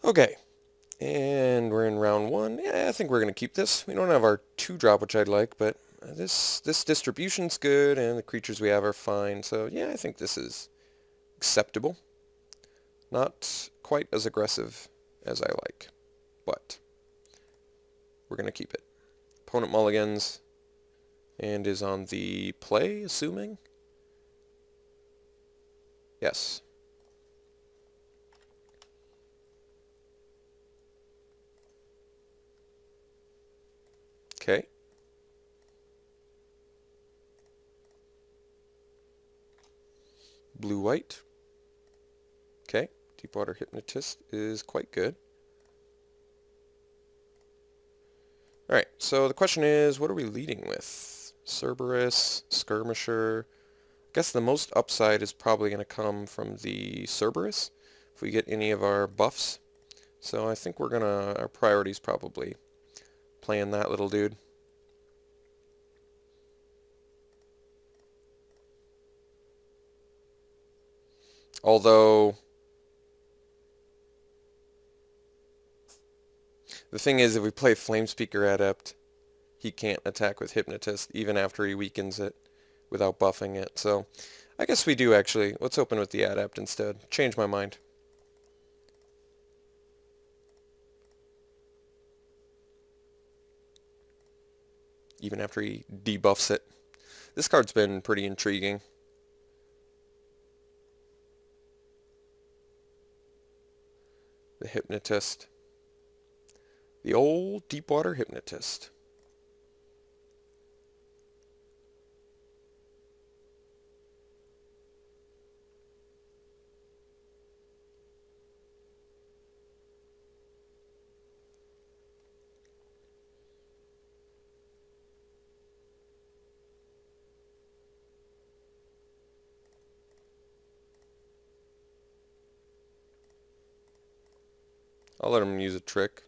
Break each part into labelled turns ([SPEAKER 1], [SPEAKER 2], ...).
[SPEAKER 1] Okay, and we're in round one. Yeah, I think we're going to keep this. We don't have our 2-drop, which I'd like, but this distribution's good, and the creatures we have are fine. So yeah, I think this is acceptable. Not quite as aggressive as I like, but we're going to keep it. Opponent mulligans and is on the play, assuming? Yes. Okay. Blue-white. Okay. Deepwater Hypnotist is quite good. Alright, so the question is, what are we leading with? Cerberus, Skirmisher. I guess the most upside is probably going to come from the Cerberus, if we get any of our buffs. So I think our priority's probably playing that little dude. Although, the thing is, if we play Flamespeaker Adept, he can't attack with Hypnotist, even after he weakens it, without buffing it. So, I guess we do actually. Let's open with the Adept instead. Change my mind. Even after he debuffs it. This card's been pretty intriguing. The Hypnotist. The old Deepwater Hypnotist. I'll let him use a trick.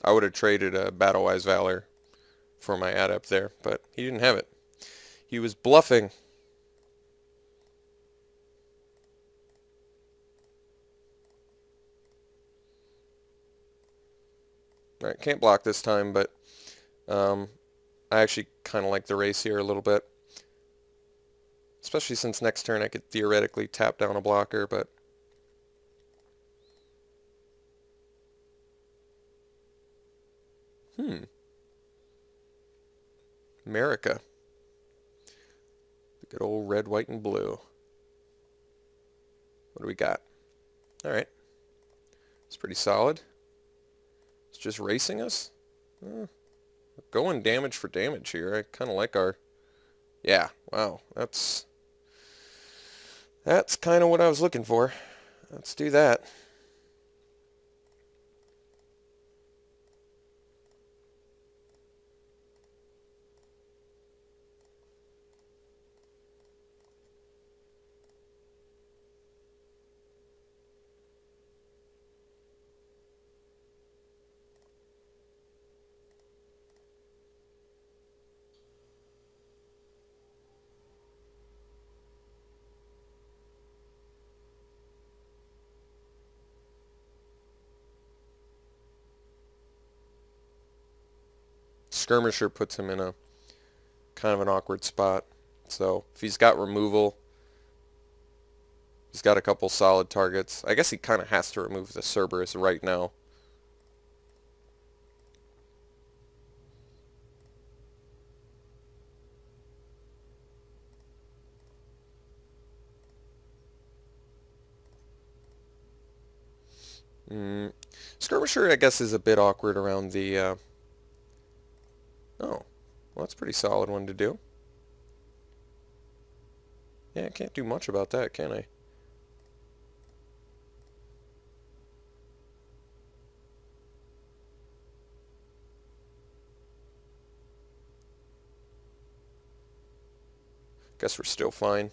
[SPEAKER 1] I would have traded a Battle-Wise Valor for my Adept there, but he didn't have it. He was bluffing. Alright, can't block this time, but I actually kind of like the race here a little bit. Especially since next turn I could theoretically tap down a blocker, but... America. The good old red, white, and blue. What do we got? Alright. It's pretty solid. It's just racing us. Going damage for damage here. I kind of like our... Yeah, wow. That's kind of what I was looking for. Let's do that. Skirmisher puts him in a kind of an awkward spot. So if he's got removal, he's got a couple solid targets. I guess he kind of has to remove the Cerberus right now. Skirmisher, I guess, is a bit awkward around the... Oh, well, that's a pretty solid one to do. Yeah, I can't do much about that, can I? Guess we're still fine.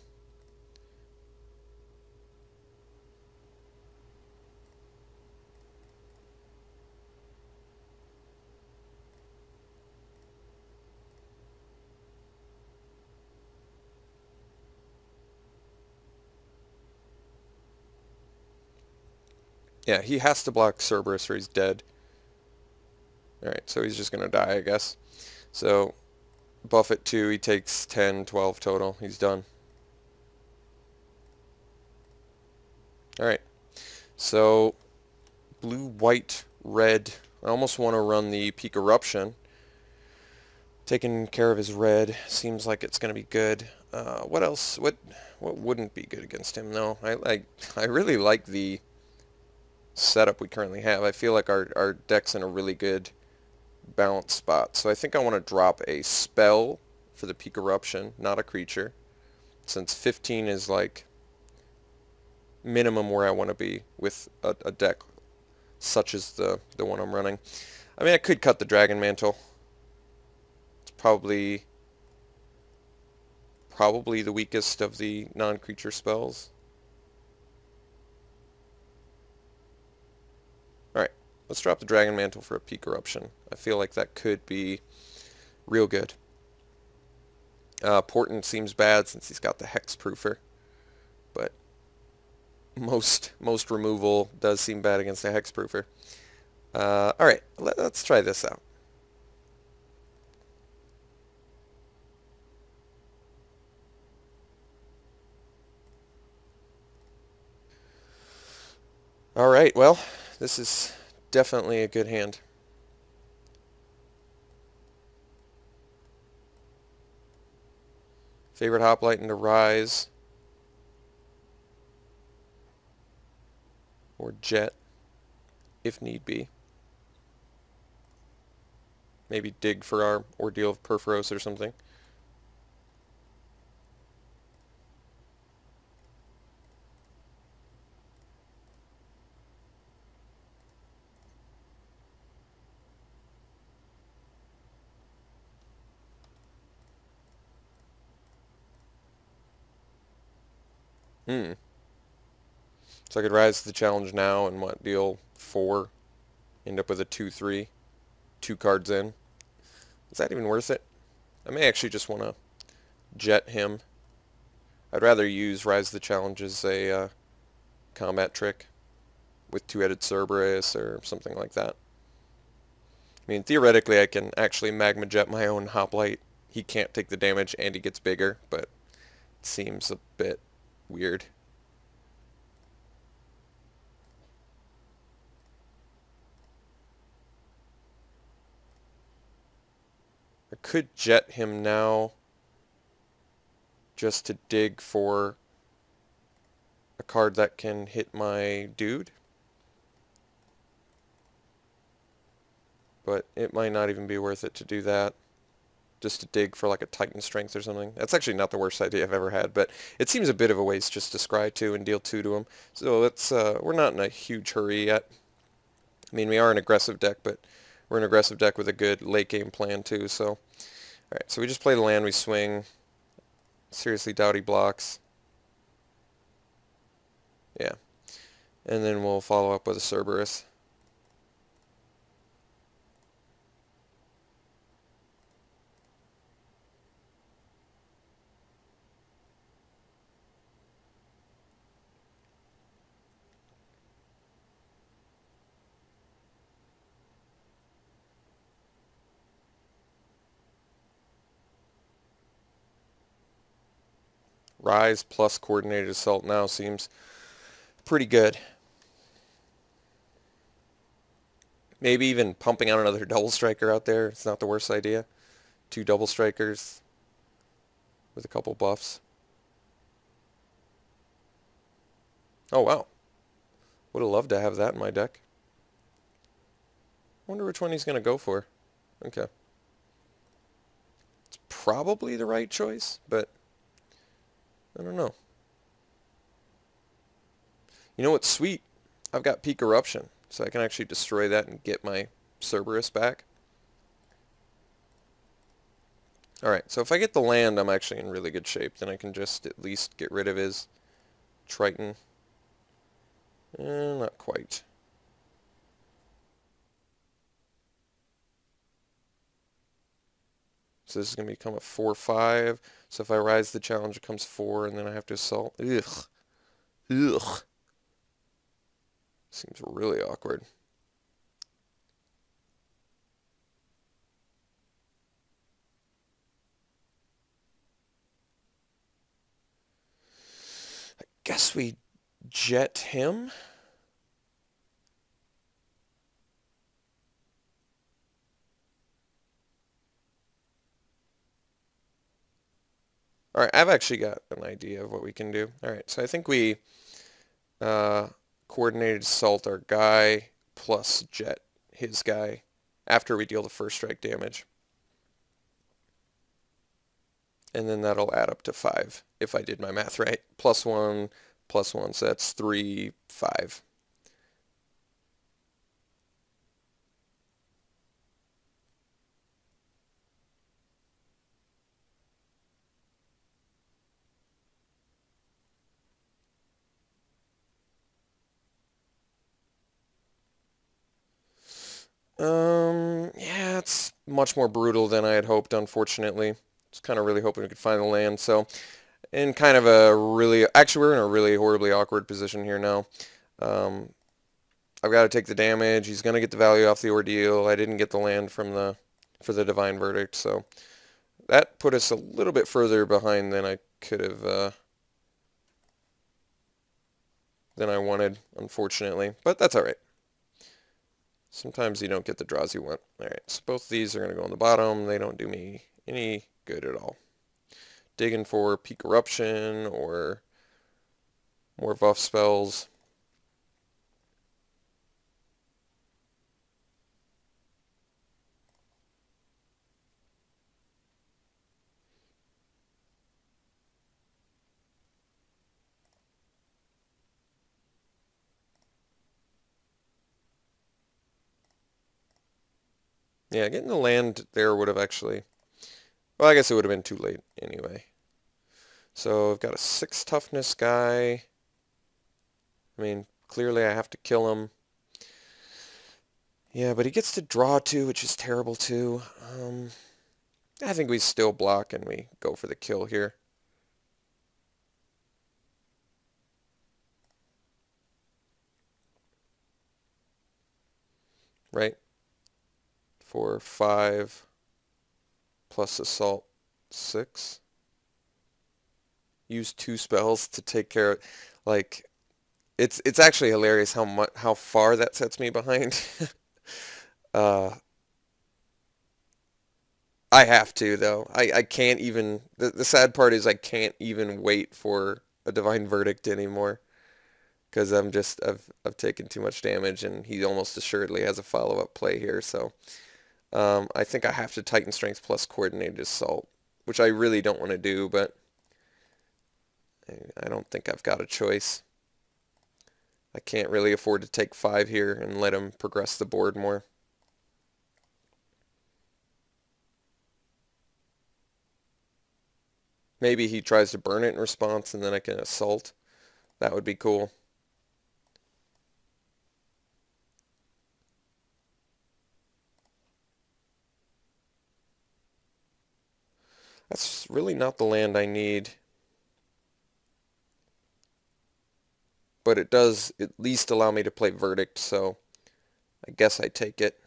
[SPEAKER 1] Yeah, he has to block Cerberus or he's dead. Alright, so he's just going to die, I guess. So, buff it 2, he takes 10, 12 total. He's done. Alright, so blue, white, red. I almost want to run the Peak Eruption. Taking care of his red seems like it's going to be good. What else? What wouldn't be good against him? No, I really like the setup we currently have. I feel like our deck's in a really good balanced spot. So I think I want to drop a spell for the Peak Eruption, not a creature, since 15 is like minimum where I want to be with a deck such as the one I'm running. I mean, I could cut the Dragon Mantle. It's probably the weakest of the non-creature spells. Alright, let's drop the Dragon Mantle for a Peak Eruption. I feel like that could be real good. Portent seems bad since he's got the Hexproofer, but most removal does seem bad against the Hexproofer. Alright, let's try this out. Alright, well, this is definitely a good hand. Favorite Hoplite into Rise. Or Jet, if need be. Maybe dig for our Ordeal of Perforos or something. So I could rise to the challenge now and what, deal 4, end up with a 2-3, 2 cards in. Is that even worth it? I may actually just want to jet him. I'd rather use rise to the challenge as a combat trick with two-headed Cerberus or something like that. I mean, theoretically I can actually magma jet my own hoplite. He can't take the damage and he gets bigger, but it seems a bit weird. I could jet him now just to dig for a card that can hit my dude. But it might not even be worth it to do that. Just to dig for like a Titan Strength or something. That's actually not the worst idea I've ever had, but it seems a bit of a waste just to scry 2 and deal 2 to him. So let's, we're not in a huge hurry yet. I mean, we are an aggressive deck, but we're an aggressive deck with a good late game plan too, so. Alright, so we just play the land, we swing. Seriously doubt he blocks. Yeah. And then we'll follow up with a Cerberus. Rise plus Coordinated Assault now seems pretty good. Maybe even pumping out another double striker out there. It's not the worst idea. 2 double strikers with a couple buffs. Oh wow. Would have loved to have that in my deck. Wonder which one he's going to go for. Okay. It's probably the right choice, but I don't know. You know what's sweet? I've got Peak Eruption, so I can actually destroy that and get my Cerberus back. Alright, so if I get the land, I'm actually in really good shape. Then I can just at least get rid of his Triton. Not quite. So this is going to become a 4-5. So if I rise the challenge, it comes 4, and then I have to assault. Ugh. Ugh. Seems really awkward. I guess we jet him. All right, I've actually got an idea of what we can do. All right, so I think we uh, coordinated assault our guy plus jet his guy after we deal the first strike damage. And then that'll add up to 5 if I did my math right. +1, +1, so that's 3, 5. Yeah, it's much more brutal than I had hoped, unfortunately. I was kind of really hoping we could find the land, so in kind of a really, actually we're in a really horribly awkward position here now. Um, I've got to take the damage. He's going to get the value off the ordeal. I didn't get the land from for the divine verdict, so that put us a little bit further behind than I could have, than I wanted, unfortunately. But that's all right. Sometimes you don't get the draws you want. All right, so both of these are going to go on the bottom. They don't do me any good at all. Digging for Peak Eruption or more buff spells. Yeah, getting the land there would have actually... Well, I guess it would have been too late anyway. So I've got a 6 toughness guy. I mean, clearly I have to kill him. Yeah, but he gets to draw too, which is terrible too. I think we still block and we go for the kill here. Right? For 5 plus assault 6. Use 2 spells to take care of, like, it's actually hilarious how far that sets me behind. uh, I have to though. I can't even. The sad part is I can't even wait for a divine verdict anymore because I've taken too much damage and he almost assuredly has a follow-up play here. So I think I have to Titan Strength plus Coordinated Assault, which I really don't want to do, but I don't think I've got a choice. I can't really afford to take 5 here and let him progress the board more. Maybe he tries to burn it in response and then I can assault. That would be cool. That's really not the land I need. But it does at least allow me to play Verdict, so I guess I take it.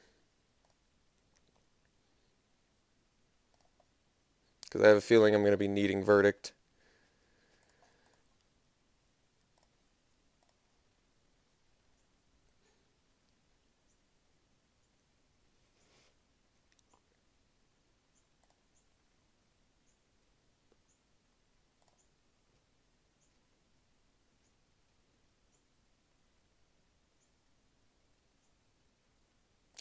[SPEAKER 1] Because I have a feeling I'm going to be needing Verdict.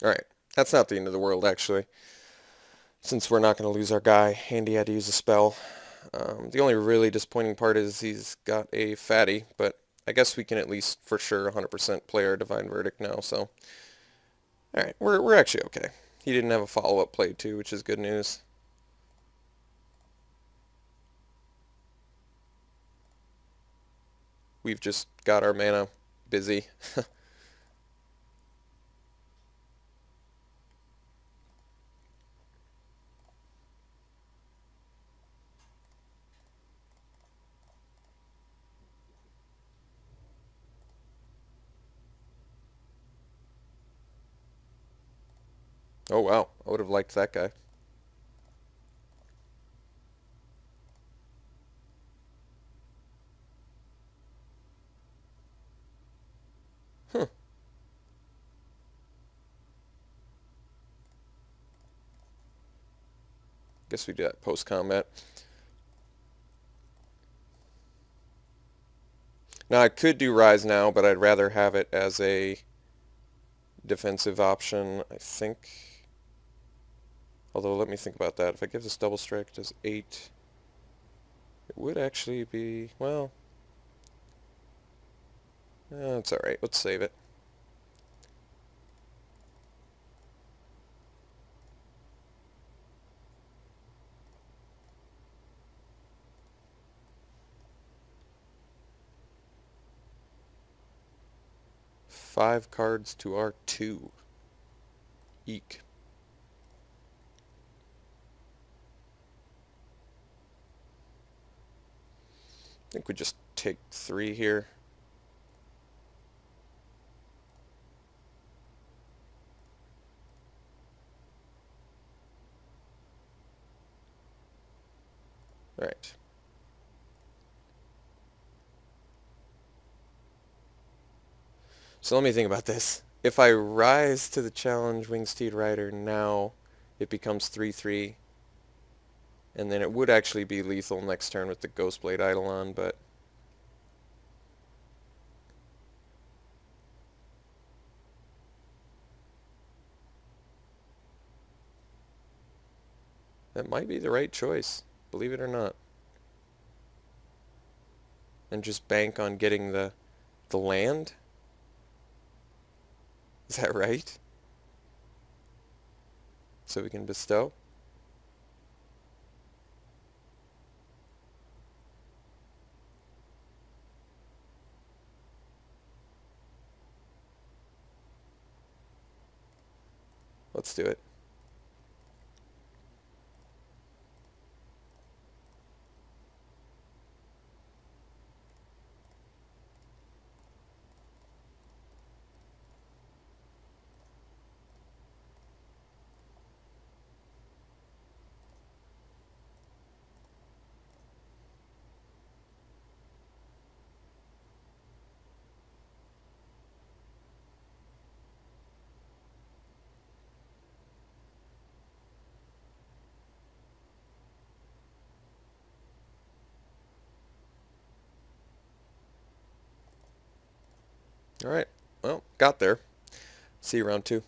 [SPEAKER 1] Alright, that's not the end of the world, actually. Since we're not going to lose our guy, Andy had to use a spell. The only really disappointing part is he's got a fatty, but I guess we can at least for sure 100% play our Divine Verdict now, so... Alright, we're actually okay. He didn't have a follow-up play too, which is good news. We've just got our mana busy. Oh wow, I would have liked that guy. Huh. Guess we do that post-combat. Now I could do Rise now, but I'd rather have it as a defensive option, I think. Although, let me think about that. If I give this double strike, it does 8. It would actually be, well, it's alright. Let's save it. Five cards to our 2. Eek. I think we just take 3 here. Alright. So let me think about this. If I rise to the challenge Wingsteed Rider now, it becomes 3/3. And then it would actually be lethal next turn with the Ghostblade Eidolon, but that might be the right choice, believe it or not. And just bank on getting the land? Is that right? So we can bestow? Let's do it. Alright, well, got there. See you round 2.